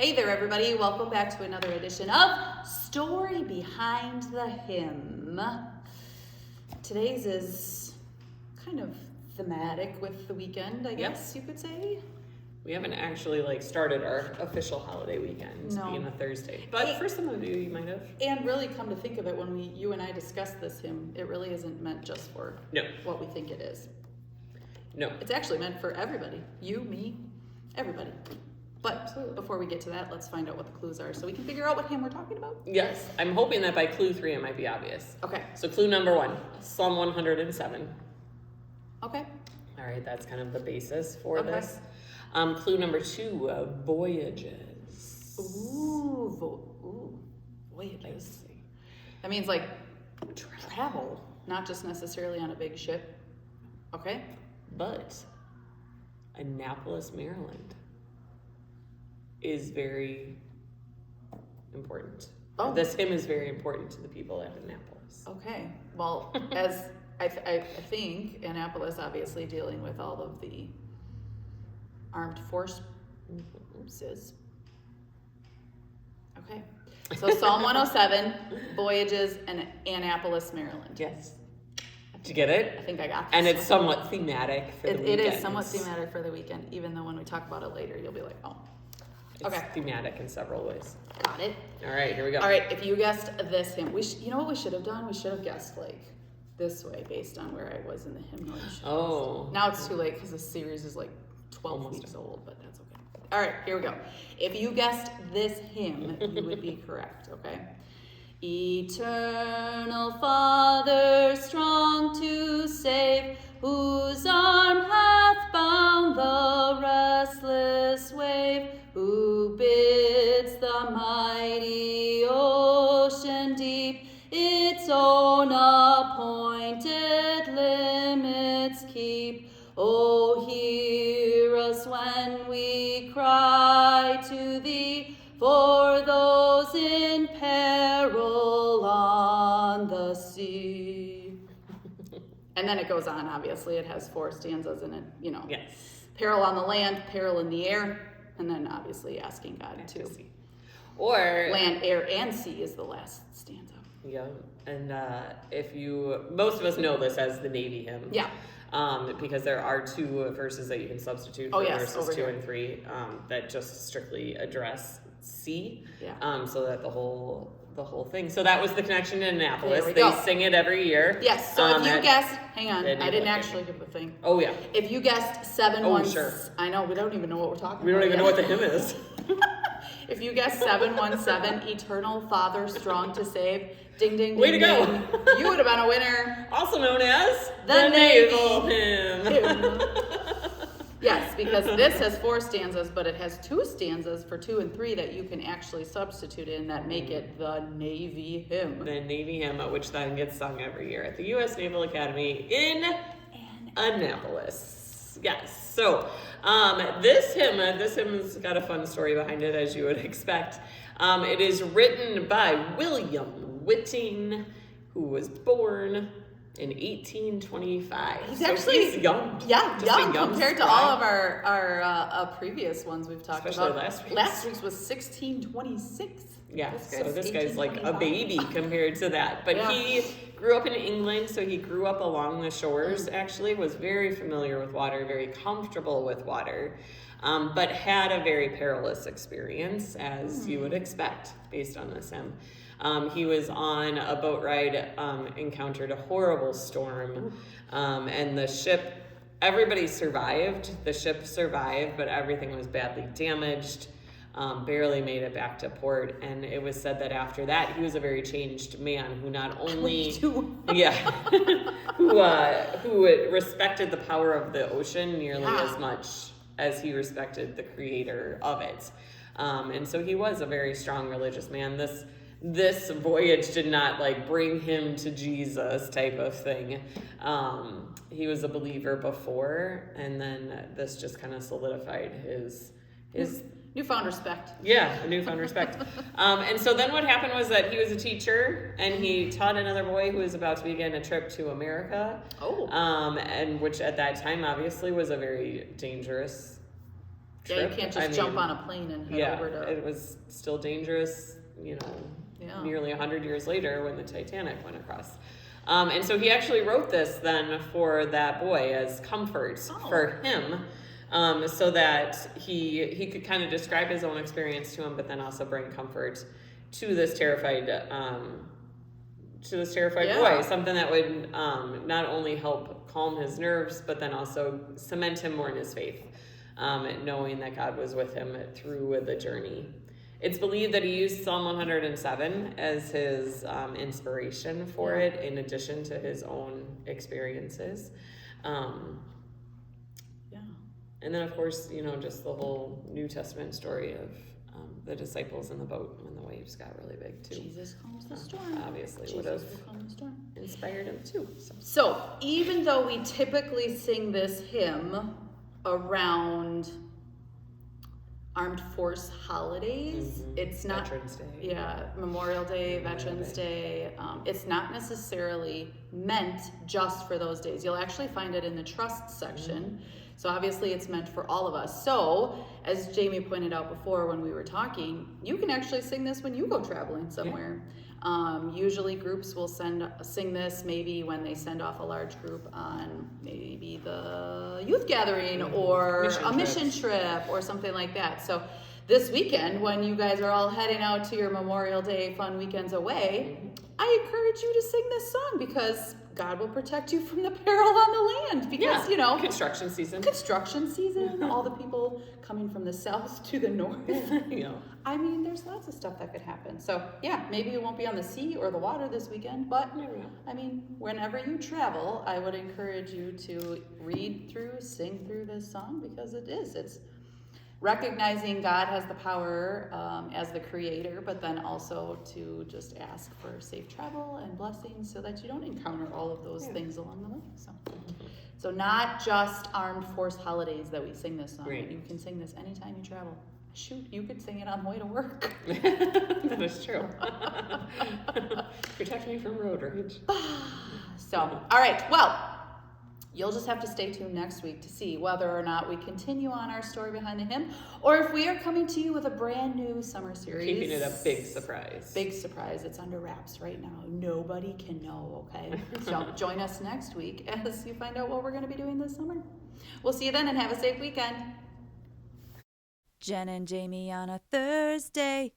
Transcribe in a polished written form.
Hey there, everybody. Welcome back to another edition of Story Behind the Hymn. Today's is kind of thematic with the weekend, I guess you could say. We haven't actually started our official holiday weekend being a Thursday. But for some of you might have. And really come to think of it, when you and I discussed this hymn, it really isn't meant just for what we think it is. No. It's actually meant for everybody. You, me, everybody. But before we get to that, let's find out what the clues are so we can figure out what hymn we're talking about. Yes. I'm hoping that by clue 3 it might be obvious. Okay. So clue number 1, Psalm 107. Okay. All right, that's kind of the basis for this. Clue number 2, voyages. Ooh, voyages. That means like travel, not just necessarily on a big ship. Okay. But Annapolis, Maryland is very important. Oh. This hymn is very important to the people at Annapolis. Okay. Well, as I think Annapolis, obviously dealing with all of the armed forces. Okay. So Psalm 107, voyages, and Annapolis, Maryland. Yes. Did you get it? I think I got this. And it's somewhat thematic for the weekend. It is somewhat thematic for the weekend, even though when we talk about it later, you'll be like, oh. It's thematic in several ways. Got it. All right, here we go. All right, if you guessed this hymn, you know what we should have done? We should have guessed this way based on where I was in the hymnal. Oh. Now it's too late because the series is 12 weeks old, but that's okay. All right, here we go. If you guessed this hymn, you would be correct, okay? Eternal Father, strong to save, whose arm hath bound the restless wave, who bids the mighty ocean deep its own appointed limits keep. Oh, hear us when we cry to thee, for those in peril on the sea. And then it goes on, obviously. It has 4 stanzas in it, Yes. Peril on the land, peril in the air, and then obviously asking God to. Or land, air, and sea is the last stanza. Yeah, and most of us know this as the Navy hymn. Yeah. Because there are 2 verses that you can substitute for verses 2 and 3 that just strictly address sea. Yeah. So that the whole thing. So that was the connection in Annapolis. They sing it every year. Yes. So if you guessed, hang on, I didn't actually give the thing. Oh yeah. If you guessed 717, sure. I know we don't even know what we're talking about. We don't even know what the hymn is. If you guessed 717, Eternal Father, strong to save, ding ding ding. Way to go! Ding, you would have been a winner. Also known as the naval hymn. Yes, because this has 4 stanzas, but it has 2 stanzas for 2 and 3 that you can actually substitute in that make it the Navy hymn. The Navy hymn, which then gets sung every year at the U.S. Naval Academy in Annapolis. Yes. So this hymn's got a fun story behind it, as you would expect. It is written by William Whiting, who was born in 1825. He's young. Yeah, young compared to all of our previous ones we've talked Especially about. Last week's was 1626. Yeah, this guy's like a baby compared to that. But he grew up in England, so he grew up along the shores, actually, was very familiar with water, very comfortable with water, but had a very perilous experience, as you would expect, based on this hymn. He was on a boat ride, encountered a horrible storm, and the ship, everybody survived. The ship survived, but everything was badly damaged. Barely made it back to port, and it was said that after that he was a very changed man who not only who respected the power of the ocean nearly as much as he respected the creator of it, and so he was a very strong religious man. This voyage did not bring him to Jesus type of thing. He was a believer before, and then this just kind of solidified his Newfound respect. Yeah, a newfound respect. And so then what happened was that he was a teacher, and he taught another boy who was about to begin a trip to America. Oh. And which at that time obviously was a very dangerous trip. Yeah, you can't just jump on a plane and head over to... it was still dangerous, nearly 100 years later when the Titanic went across. And so he actually wrote this then for that boy as comfort for him, so that he could kind of describe his own experience to him, but then also bring comfort to this terrified boy, something that would not only help calm his nerves, but then also cement him more in his faith, knowing that God was with him through the journey. It's believed that he used Psalm 107 as his inspiration for it, in addition to his own experiences. And then, of course, just the whole New Testament story of the disciples in the boat when the waves got really big, too. Jesus calms the storm. Obviously would have inspired him, too. So, even though we typically sing this hymn around Armed Force holidays, it's not... Veterans Day. Yeah, Memorial Day, Veterans Day. It's not necessarily meant just for those days. You'll actually find it in the trust section. So obviously it's meant for all of us. So, as Jamie pointed out before when we were talking, you can actually sing this when you go traveling somewhere. Usually groups will sing this maybe when they send off a large group on maybe the youth gathering or mission trip or something like that. So this weekend, when you guys are all heading out to your Memorial Day fun weekends away, I encourage you to sing this song because God will protect you from the peril on the land. Because, construction season, all the people coming from the south to the north. I mean, there's lots of stuff that could happen. So, maybe you won't be on the sea or the water this weekend, but, I mean, whenever you travel, I would encourage you to sing through this song because it's recognizing God has the power as the creator, but then also to just ask for safe travel and blessings so that you don't encounter all of those things along the way. So not just Armed Force holidays that we sing this song. Right. You can sing this anytime you travel. Shoot, you could sing it on the way to work. That is true. Protect me from road rage. So, all right, well, you'll just have to stay tuned next week to see whether or not we continue on our story behind the hymn, or if we are coming to you with a brand new summer series. Keeping it a big surprise. Big surprise. It's under wraps right now. Nobody can know, okay? So join us next week as you find out what we're going to be doing this summer. We'll see you then and have a safe weekend. Jen and Jamie on a Thursday.